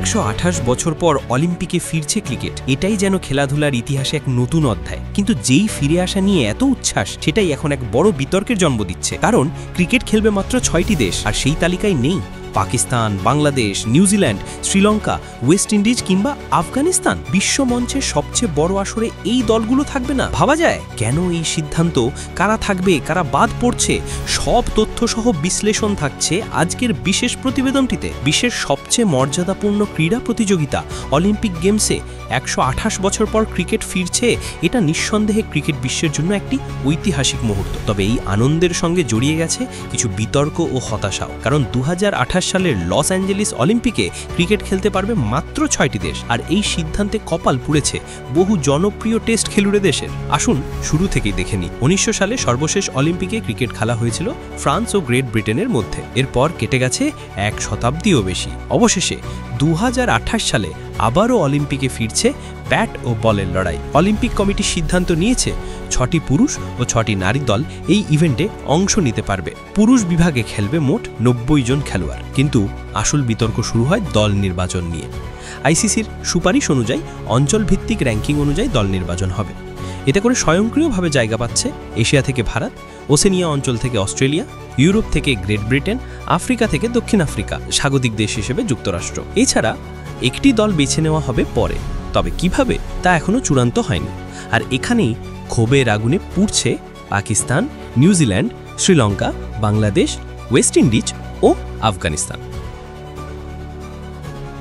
128 বছর পর অলিম্পিকে ফিরছে ক্রিকেট। এটাই যেন খেলাধুলার ইতিহাসে এক নতুন অধ্যায়। কিন্তু যেই ফিরে আসা নিয়ে এত উচ্ছ্বাস, সেটাই এখন এক বড় বিতর্কের জন্ম দিচ্ছে। কারণ ক্রিকেট খেলবে মাত্র 6টি দেশ, আর সেই তালিকায় নেই Pakistan, Bangladesh, New Zealand, Sri Lanka, West Indies কিংবা আফগানিস্তান। বিশ্বমঞ্চের সবচেয়ে বড় আসরে এই দলগুলো থাকবে না। ভাবা যায় কেন এই সিদ্ধান্ত, কারা থাকবে, কারা বাদ পড়ছে, সব তথ্যসহ বিশ্লেষণ থাকছে আজকের বিশেষ প্রতিবেদনটিতে। বিশ্বের সবচেয়ে মর্যাদাপূর্ণ ক্রীড়া প্রতিযোগিতা অলিম্পিক গেমসে 128 বছর পর ক্রিকেট ফিরছে। এটা নিঃসন্দেহে ক্রিকেট বিশ্বের জন্য একটি ঐতিহাসিক মুহূর্ত। তবে এই আনন্দের সঙ্গে জড়িয়ে গেছে কিছু বিতর্ক ও হতাশাও। কারণ 2028 সালের লস অ্যাঞ্জেলিস অলিম্পিকে ক্রিকেট খেলতে পারবে মাত্র 6টি দেশ, আর এই সিদ্ধান্তে কপাল পুড়েছে বহু জনপ্রিয় টেস্ট খেলুড়ে দেশের। আসুন শুরু থেকেই দেখে নিই। 1900 সালে সর্বশেষ অলিম্পিকে ক্রিকেট খেলা হয়েছিল ফ্রান্স ও গ্রেট ব্রিটেনের মধ্যে। এরপর কেটে গেছে 1 শতাব্দীও বেশি। অবশেষে 2028 সালে আবারও অলিম্পিকে ফিরছে ব্যাট ও বলের লড়াই। অলিম্পিক কমিটি সিদ্ধান্ত নিয়েছে 6টি পুরুষ ও 6টি নারী দল এই ইভেন্টে অংশ নিতে পারবে। পুরুষ বিভাগে খেলবে মোট 90 জন খেলোয়াড়। কিন্তু আসল বিতর্ক শুরু হয় দল নির্বাচন নিয়ে। আইসিসির সুপারিশ অনুযায়ী অঞ্চলভিত্তিক র্যাঙ্কিং অনুযায়ী দল নির্বাচন হবে। এতে করে স্বয়ংক্রিয়ভাবে জায়গা পাচ্ছে এশিয়া থেকে ভারত, ওশেনিয়া অঞ্চল থেকে অস্ট্রেলিয়া, ইউরোপ থেকে গ্রেট ব্রিটেন, আফ্রিকা থেকে দক্ষিণ আফ্রিকা, স্বাগতিক দেশ হিসেবে যুক্তরাষ্ট্র। এছাড়া একটি দল বেছে নেওয়া হবে পরে। তবে কিভাবে তা এখনও চূড়ান্ত হয়নি। আর এখানেই ক্ষোভের আগুনে পুড়ছে Pakistan, New Zealand, Sri Lanka, Bangladesh, West Indies ও আফগানিস্তান।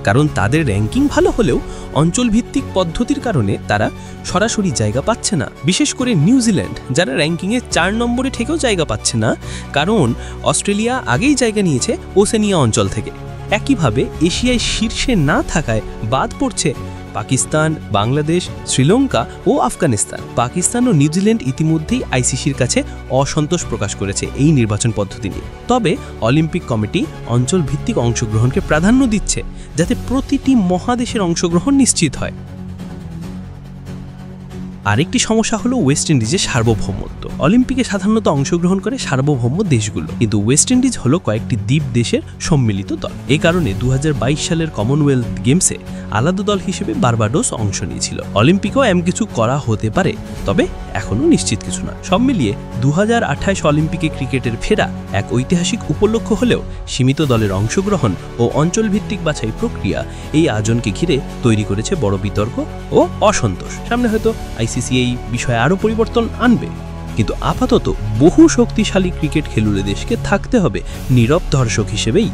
কারণ তাদের র্যাঙ্কিং ভালো হলেও অঞ্চলভিত্তিক পদ্ধতির কারণে তারা সরাসরি জায়গা পাচ্ছে না। বিশেষ করে নিউজিল্যান্ড, যারা র্যাঙ্কিংয়ে 4 নম্বরে থেকেও জায়গা পাচ্ছে না, কারণ অস্ট্রেলিয়া আগেই জায়গা নিয়েছে ওশেনিয়া অঞ্চল থেকে। একইভাবে এশিয়ায় শীর্ষে না থাকায় বাদ পড়ছে পাকিস্তান, বাংলাদেশ, শ্রীলঙ্কা ও আফগানিস্তান। পাকিস্তান ও নিউজিল্যান্ড ইতিমধ্যেই আইসিসির কাছে অসন্তোষ প্রকাশ করেছে এই নির্বাচন পদ্ধতি নিয়ে। তবে অলিম্পিক কমিটি অঞ্চলভিত্তিক অংশগ্রহণকে প্রাধান্য দিচ্ছে, যাতে প্রতিটি মহাদেশের অংশগ্রহণ নিশ্চিত হয়। আরেকটি সমস্যা হলো ওয়েস্ট ইন্ডিজের সার্বভৌমত্ব। অলিম্পিকে সাধারণত অংশগ্রহণ করে সার্বভৌম দেশগুলো, কিন্তু ওয়েস্ট ইন্ডিজ হলো কয়েকটি দ্বীপ দেশের সম্মিলিত দল। এই কারণে 2022 সালের কমনওয়েলথ গেমসে আলাদা দল হিসেবে বার্বাডোস অংশ নিয়েছিল। অলিম্পিকেও এমন কিছু করা হতে পারে, তবে এখনও নিশ্চিত কিছু না। সব মিলিয়ে 2028 অলিম্পিকে ক্রিকেটের ফেরা এক ঐতিহাসিক উপলক্ষ হলেও সীমিত দলের অংশগ্রহণ ও অঞ্চলভিত্তিক বাছাই প্রক্রিয়া এই আয়োজনকে ঘিরে তৈরি করেছে বড় বিতর্ক ও অসন্তোষ। সামনে হয়তো আইসিসি এই বিষয়ে আরও পরিবর্তন আনবে, কিন্তু আপাতত বহু শক্তিশালী ক্রিকেট খেলুড়ে দেশকে থাকতে হবে নীরব দর্শক হিসেবেই।